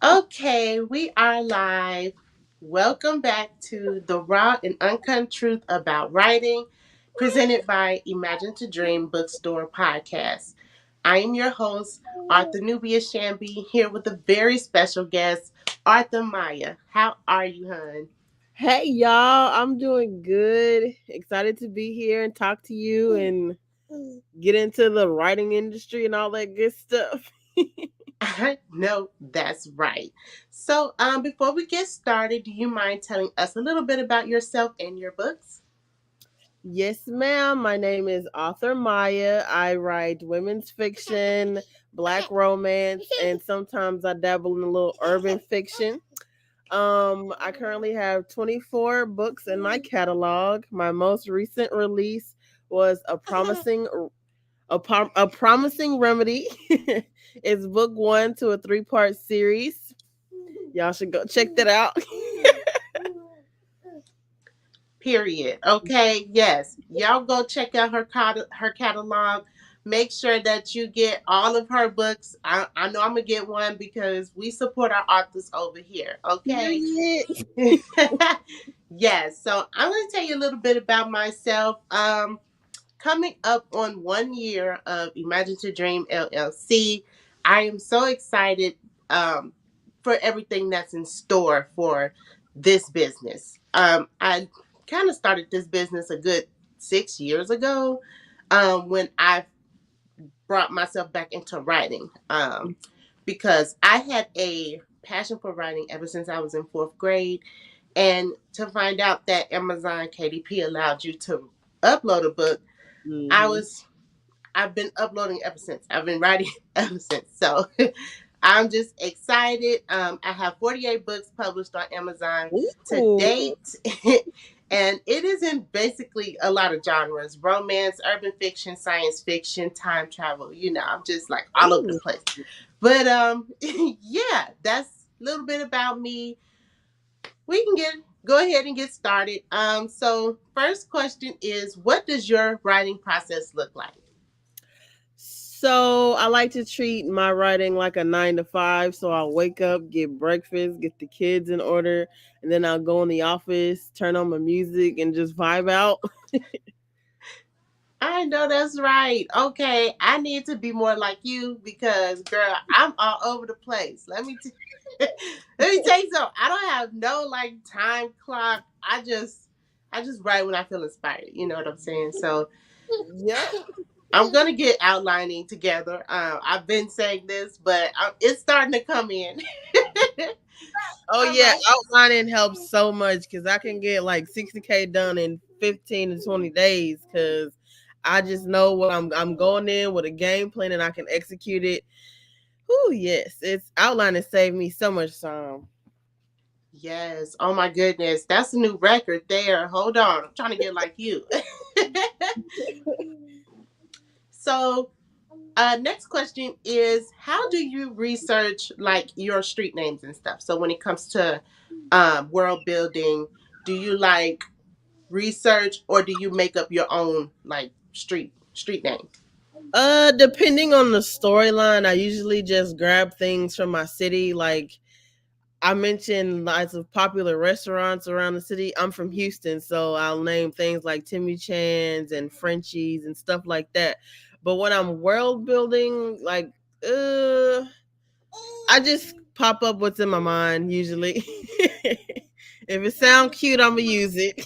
Okay, we are live. Welcome back to the Raw and Uncut Truth About Writing, presented by Imagine to Dream Bookstore podcast. I am your host, Arthur Nubia Shambee, here with a very special guest, Arthur Maya. How are you, hon? Hey y'all, I'm doing good. Excited to be here and talk to you and get into the writing industry and all that good stuff. I know that's right. So, before we get started, do you mind telling us a little bit about yourself and your books? Yes, ma'am. My name is Author Maya. I write women's fiction, black romance, and sometimes I dabble in a little urban fiction. I currently have 24 books in my catalog. My most recent release was a promising remedy. It's book one to a three-part series. Y'all should go check that out. Period. Okay. Yes. Y'all go check out her catalog. Make sure that you get all of her books. I know I'm gonna get one because we support our authors over here. Okay. Period. Yes. So I'm gonna tell you a little bit about myself. Coming up on 1 year of Imagine to Dream LLC, I am so excited for everything that's in store for this business. I kind of started this business a good 6 years ago when I brought myself back into writing because I had a passion for writing ever since I was in fourth grade. And to find out that Amazon KDP allowed you to upload a book, I Mm-hmm. was I've been uploading ever since. I've been writing ever since. So I'm just excited. I have 48 books published on Amazon to Ooh. date. And it is in basically a lot of genres: romance, urban fiction, science fiction, time travel. I'm just like all over the Ooh. place. But yeah, that's a little bit about me. We can go ahead and get started. So first question is, what does your writing process look like? So I like to treat my writing like a 9 to 5. So I'll wake up, get breakfast, get the kids in order, and then I'll go in the office, turn on my music, and just vibe out. I know that's right. Okay, I need to be more like you because, girl, I'm all over the place. Let me tell you something. I don't have no like time clock. I just write when I feel inspired. You know what I'm saying? So Yep. I'm gonna get outlining together. I've been saying this, but it's starting to come in. Oh All yeah, right. outlining helps so much because I can get like 60K done in 15 to 20 days because I just know what I'm going in with a game plan and I can execute it. Oh yes, it's outlining saved me so much time. Yes. Oh my goodness, that's a new record there. Hold on, I'm trying to get like you. So next question is, how do you research like your street names and stuff? So when it comes to world building, do you like research or do you make up your own like street name? Depending on the storyline, I usually just grab things from my city. Like I mentioned lots of popular restaurants around the city. I'm from Houston, so I'll name things like Timmy Chan's and Frenchie's and stuff like that. But when I'm world building, like I just pop up what's in my mind usually. If it sounds cute, I'ma use it.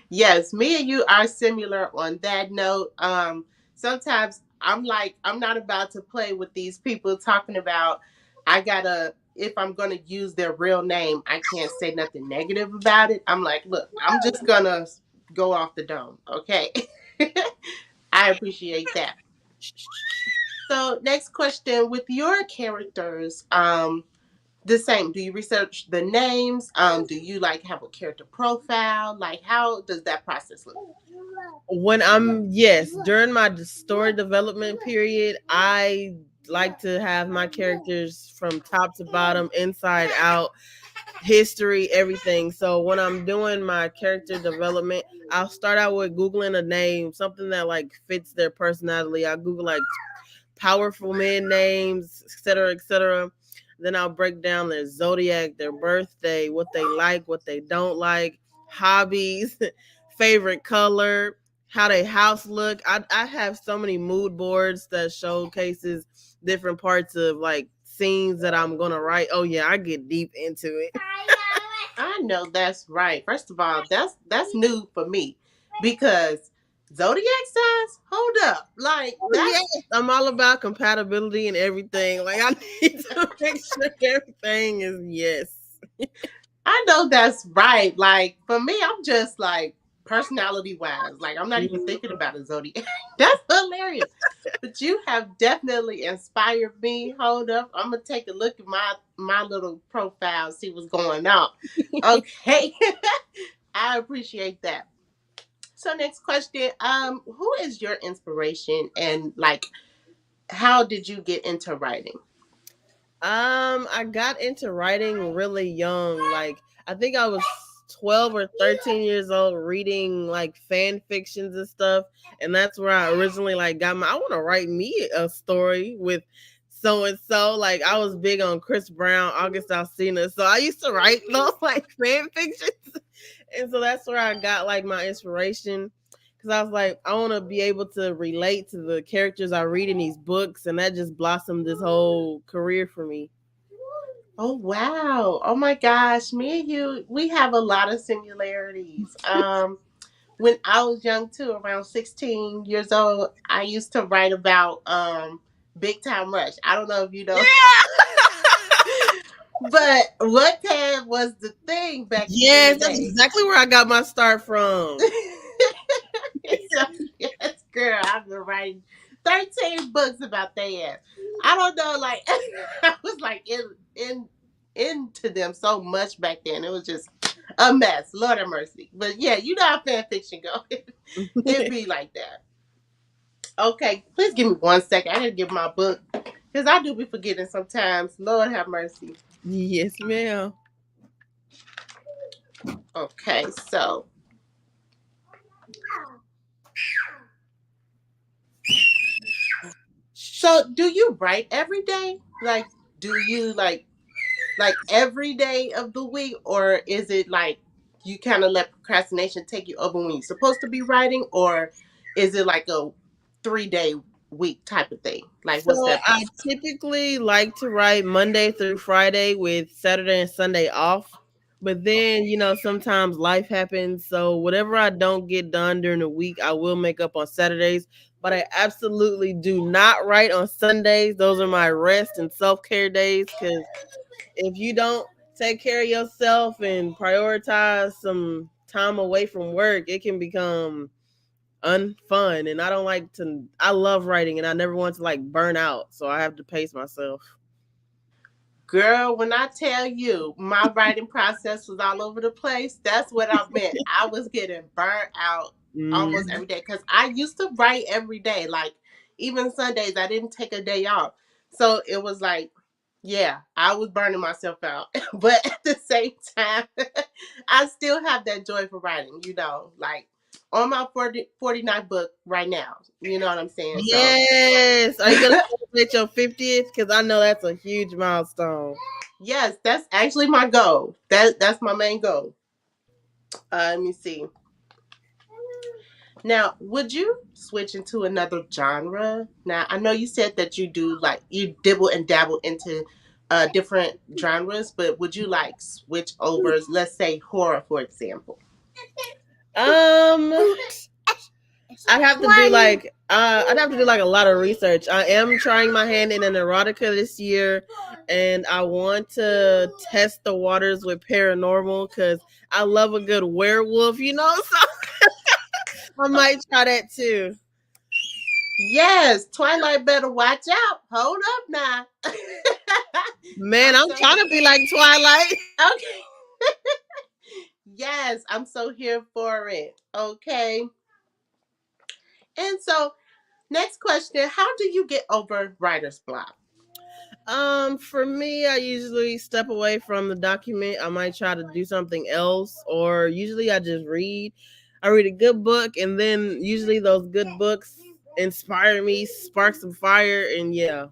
Yes, me and you are similar on that note. Sometimes I'm like, I'm not about to play with these people talking about I gotta if I'm gonna use their real name, I can't say nothing negative about it. I'm like, look, I'm just gonna go off the dome, okay? I appreciate that. So next question, with your characters, the same. Do you research the names? Do you like have a character profile? Like, how does that process look? When I'm yes, during my story development period, I like to have my characters from top to bottom, inside out, history, everything. So when I'm doing my character development, I'll start out with googling a name, something that like fits their personality. I Google like powerful men names, etc., etc. Then I'll break down their zodiac, their birthday, what they like, what they don't like, hobbies, favorite color, how they house look. I have so many mood boards that showcases different parts of like scenes that I'm gonna write. Oh yeah, I get deep into it. I know that's right. First of all, that's new for me because zodiac signs. Hold up, like Oh that's. yes, I'm all about compatibility and everything. Like I need to make sure everything is yes. I know that's right. Like for me, I'm just like personality wise. Like I'm not even thinking Mhm. about a zodiac. That's hilarious. But you have definitely inspired me. Hold up, I'm gonna take a look at my little profile, see what's going on. Okay, I appreciate that. So next question, who is your inspiration and like how did you get into writing? I got into writing really young. Like I think I was 12 or 13 years old reading like fan fictions and stuff. And that's where I originally like got my I want to write me a story with so and so. Like I was big on Chris Brown, August Alsina. So I used to write those like fan fictions. And so that's where I got like my inspiration. Cause I was like, I want to be able to relate to the characters I read in these books, and that just blossomed this whole career for me. Oh wow. Oh my gosh, me and you, we have a lot of similarities. When I was young too, around 16 years old, I used to write about Big Time Rush. I don't know if you know, but what time was the thing back in the Yes, that's day? exactly where I got my start from. So yes, girl, I've been writing 13 books about their ass. I don't know, like I was like in into them so much back then. It was just a mess. Lord have mercy. But yeah, you know how fan fiction go. It be like that. Okay, please give me 1 second. I gotta give my book because I do be forgetting sometimes. Lord have mercy. Yes, ma'am. Okay, so do you write every day? Like, do you like every day of the week, or is it like you kind of let procrastination take you over when you're supposed to be writing, or is it like a 3 day week type of thing? Like, what's So that I process? typically like to write Monday through Friday with Saturday and Sunday off. But then, Okay. you know, sometimes life happens. So whatever I don't get done during the week, I will make up on Saturdays. But I absolutely do not write on Sundays. Those are my rest and self care days. Because if you don't take care of yourself and prioritize some time away from work, it can become unfun. And I don't like to, I love writing and I never want to like burn out. So I have to pace myself. Girl, when I tell you my writing process was all over the place, that's what I meant. I was getting burnt out almost Mm. every day because I used to write every day. Like, even Sundays, I didn't take a day off. So it was like, yeah, I was burning myself out. But at the same time, I still have that joy for writing, like on my 49th book right now. You know what I'm saying? So, Yes. Are you going to celebrate your 50th? Because I know that's a huge milestone. yes, that's actually my goal. That's my main goal. Let me see. Now, would you switch into another genre? Now, I know you said that you do like you dibble and dabble into different genres, but would you like switch over, let's say horror, for example? Um, I'd have to do like I'd have to do like a lot of research. I am trying my hand in an erotica this year, and I want to test the waters with paranormal because I love a good werewolf, you know. So I might try that too. Yes, Twilight better watch out. Hold up now. Man, I'm I'm so trying to be like Twilight. okay. Yes, I'm so here for it. Okay. And so, next question, how do you get over writer's block? For me, I usually step away from the document. I might try to do something else, or usually I just read. I read a good book, and then usually those good books inspire me, spark some fire, and yeah.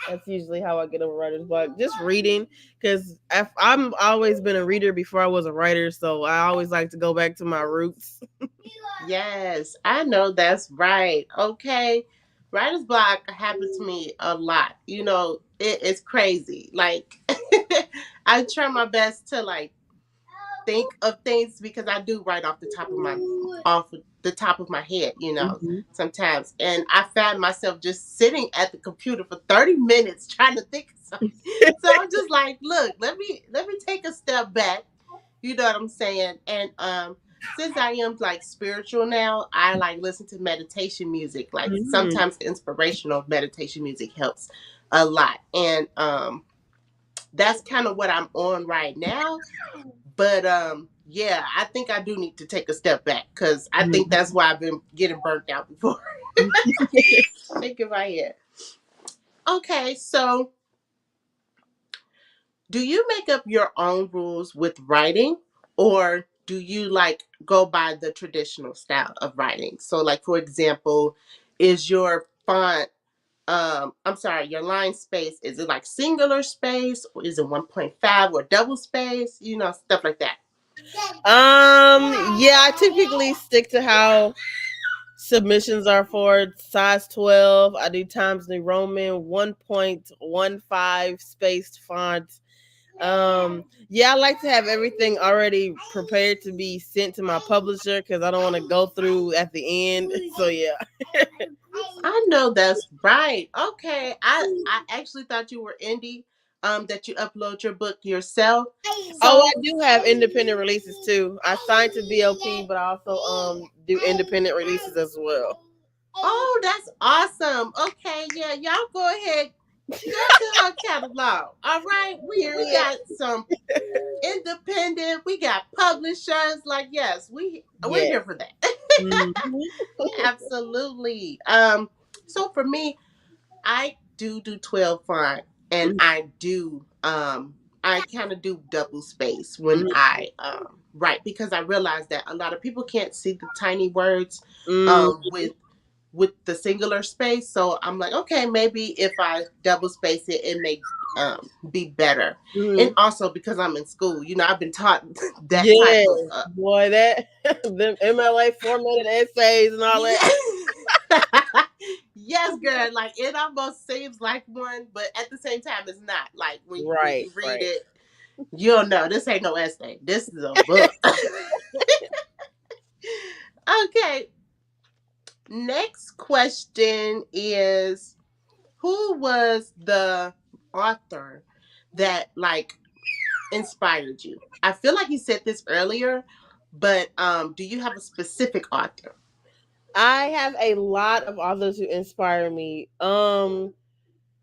That's usually how I get over writer's block. Just reading, because I'm always been a reader before I was a writer, so I always like to go back to my roots. Yes, I know that's right. Okay. Writer's block happens to me a lot. It's crazy. Like I try my best to like think of things because I do write off the top of my head, Hmm. sometimes. And I found myself just sitting at the computer for 30 minutes trying to think of something. So I'm just like, look, let me take a step back. You know what I'm saying? And since I am like spiritual now, I like listen to meditation music. Like Hmm. sometimes inspirational meditation music helps a lot. And that's kind of what I'm on right now. But yeah, I think I do need to take a step back because I think that's why I've been getting burnt out before. Shaking my head. Okay, so do you make up your own rules with writing, or do you like go by the traditional style of writing? So, like for example, is your font I'm sorry, your line space, is it like singular space or is it 1.5 or double space? Stuff like that. Yeah, I typically stick to how submissions are for size 12. I do Times New Roman 1.15 spaced font. Yeah, I like to have everything already prepared to be sent to my publisher because I don't want to go through at the end. So yeah. I know that's right. Okay. I actually thought you were indie, that you upload your book yourself. Oh, So, I do have independent releases too. I signed to BLP, but I also do independent releases as well. oh, that's awesome. Okay, yeah, y'all go ahead. Go to her catalog. All right. We Period. got some independent, we got publishers. Like, yes, we're Yes. here for that. Mhm. Absolutely. So for me, I do 12 font, and Mhm. I kind of do double space when Mhm. I write, because I realize that a lot of people can't see the tiny words Mhm. with the singular space. So I'm like, okay, maybe if I double space it, it may be better. And Mhm. also because I'm in school, I've been taught that type Yes, of boy, that them MLA formatted essays and all that. yeah. Yes, girl. Like it almost seems like one, but at the same time, it's not. Like when Right, you read right. it, you'll know this ain't no essay. This is a book. Okay. Next question is, who was the author that like inspired you? I feel like you said this earlier, but do you have a specific author? I have a lot of authors who inspire me.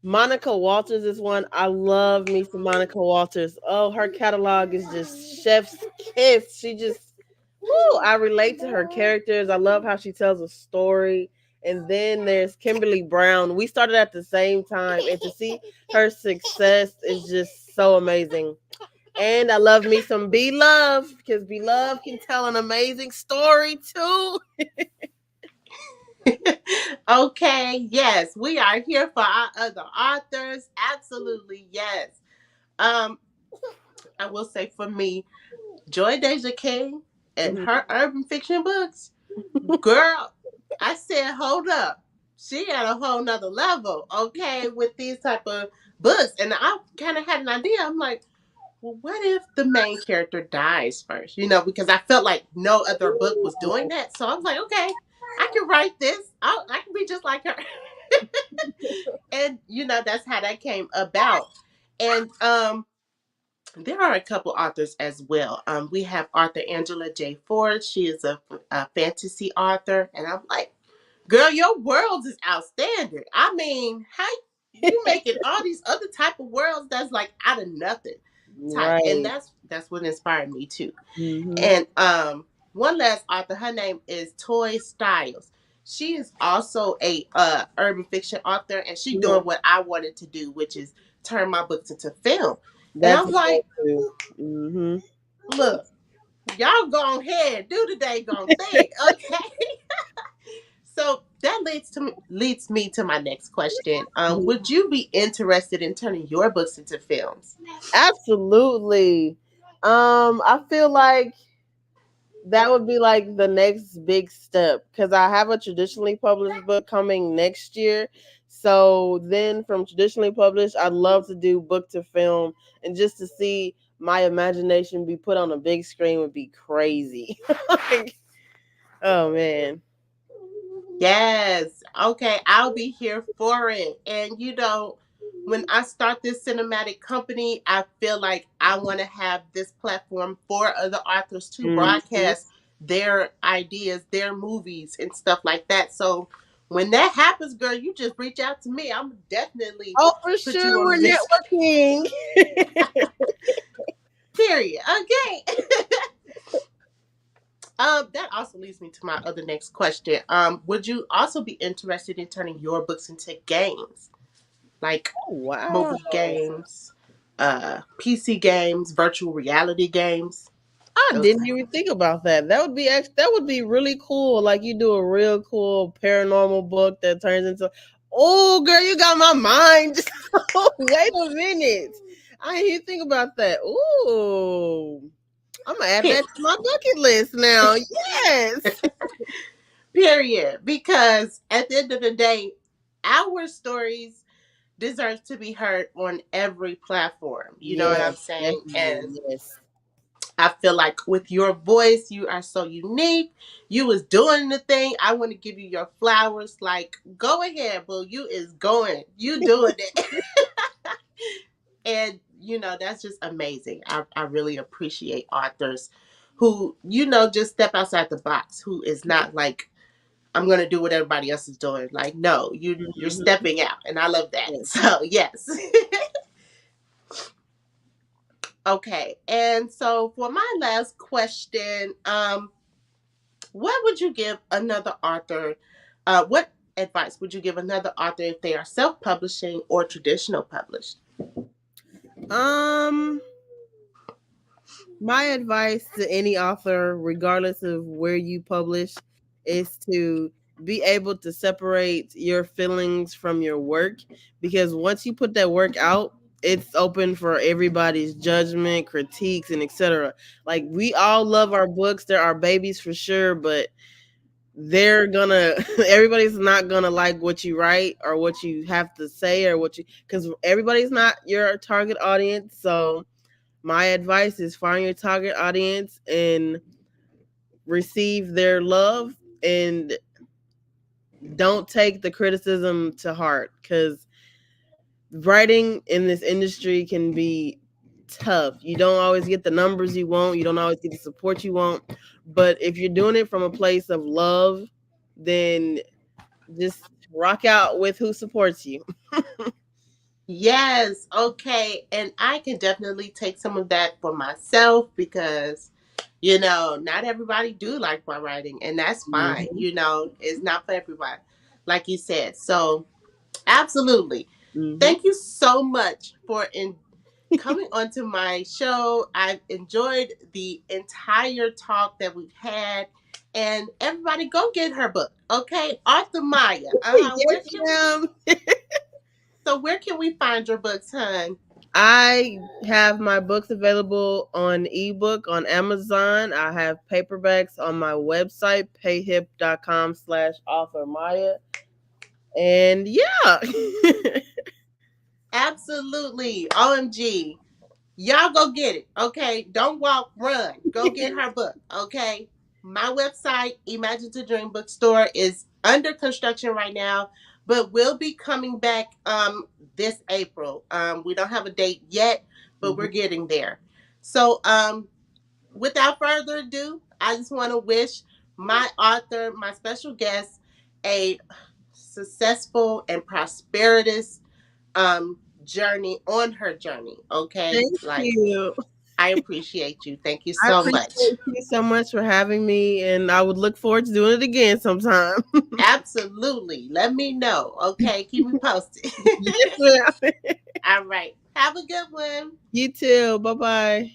Monica Walters is one. I love me some Monica Walters. Oh, her catalog is just chef's kiss. She just, whoo, I relate to her characters. I love how she tells a story. And then there's Kimberly Brown. We started at the same time, and to see her success is just so amazing. And I love me some Be Love because Be Love can tell an amazing story too. Okay, yes, we are here for our other authors. Absolutely, yes. Um, I will say for me, Joy Deja King and Mhm. her urban fiction books, girl, I said, hold up. She at a whole nother level, okay, with these type of books. And I kind of had an idea. I'm like, well, what if the main character dies first? Because I felt like no other book was doing that. So I was like, okay, I can write this. I can be just like her. And that's how that came about. And there are a couple authors as well. We have author Angela J. Ford. She is a fantasy author, and I'm like, girl, your worlds is outstanding. I mean, how you making all these other type of worlds that's like out of nothing type, and Right. that's what inspired me too. Hmm. And one last author, her name is Toy Styles. She is also a urban fiction author, and she doing what I wanted to do, which is turn my books into film. And That's I'm good like, too. Hmm. look, y'all go ahead, do the day gone thing, okay? So that leads me to my next question. Would you be interested in turning your books into films? Absolutely. I feel like that would be like the next big step because I have a traditionally published book coming next year. So then from traditionally published, I'd love to do book to film, and just to see my imagination be put on a big screen would be crazy. Like, oh man. Yes. Okay, I'll be here for it. And when I start this cinematic company, I feel like I want to have this platform for other authors to Mhm. broadcast their ideas, their movies, and stuff like that. So when that happens, girl, you just reach out to me. I'm definitely Oh, for put you sure, on the we're list. networking. Period. Okay. That also leads me to my other next question. Would you also be interested in turning your books into games? Like Wow. mobile games, PC games, virtual reality games. I Those didn't type. even think about that. That would be really cool. Like you do a real cool paranormal book that turns into. Oh, girl, you got my mind. Wait a minute. I didn't even think about that. Ooh, I'm gonna add Pe- that to my bucket list now. Yes. Period. Because at the end of the day, our stories deserve to be heard on every platform. You know what Yes, I'm saying? And definitely. Yes. I feel like with your voice, you are so unique. You was doing the thing. I want to give you your flowers. Like, go ahead, boo. You is going. You doing it. And that's just amazing. I really appreciate authors who just step outside the box, who is not like, I'm gonna do what everybody else is doing. Like, no, you're Mhm. stepping out, and I love that. Yes. So yes. Okay, and so for my last question, what would you give another author? What advice would you give another author if they are self-publishing or traditional published? Um, my advice to any author, regardless of where you publish, is to be able to separate your feelings from your work, because once you put that work out, it's open for everybody's judgment, critiques, and etc. Like we all love our books, they're our babies for sure, but they're gonna everybody's not gonna like what you write or what you have to say or what you because everybody's not your target audience. So my advice is find your target audience and receive their love, and don't take the criticism to heart, because writing in this industry can be tough. You don't always get the numbers you want, you don't always get the support you want, but if you're doing it from a place of love, then just rock out with who supports you. Yes, okay. And I can definitely take some of that for myself because, not everybody do like my writing, and that's fine. Mhm. It's not for everybody, like you said. So, absolutely. Mhm. Thank you so much for coming onto my show. I've enjoyed the entire talk that we've had. And everybody go get her book. Okay? Arthur Maya. Yes, ma'am. Where can we find your books, hon? I have my books available on ebook on Amazon. I have paperbacks on my website, payhip.com/author Maya. And yeah. Absolutely. OMG. Y'all go get it. Okay? Don't walk, run. Go get her book. Okay? My website, Imagine to Dream Bookstore, is under construction right now, but will be coming back this April. We don't have a date yet, but we're Mhm. getting there. So without further ado, I just want to wish my author, my special guest, a successful and prosperous journey on her journey. Okay? Thank Like, you. I appreciate you. Thank you I so much. appreciate you so much for having me, and I would look forward to doing it again sometime. Absolutely. Let me know. Okay. Keep me posted. Yes, ma'am. All right. Have a good one. You too. Bye bye.